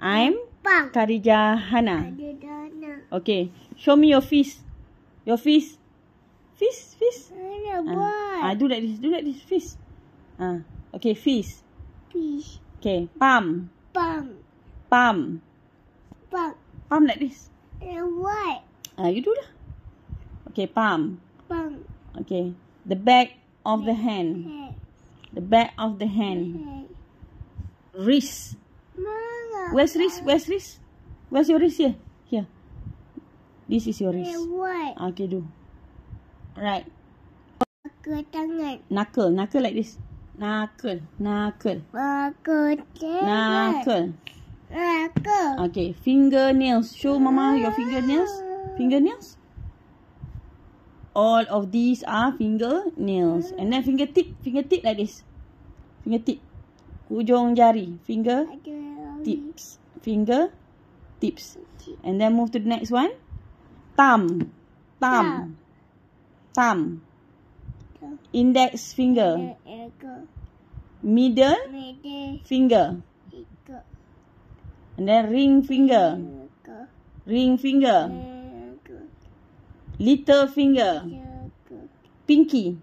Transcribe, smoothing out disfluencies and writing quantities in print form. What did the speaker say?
I'm Khadijah Hana. Okay, show me your fish. Your fish. Fish. Do like this. Fish. Okay, fish. Okay, palm like this. What? You do lah. Okay, palm. Okay, the back of the hand. The back of the hand. Wrist. Where's wrist? Where's your wrist here? Here. This is your wrist. What? Okay, do. Right. Tangan. Knuckle like this. Knuckle. Okay, fingernails. Show mama your fingernails. Fingernails. All of these are fingernails. And then fingertip like this. Fingertip. Hujung jari. Fingertips. Fingertips. And then move to the next one. Thumb. Index finger. Middle finger. And then ring finger. Little finger. Pinky.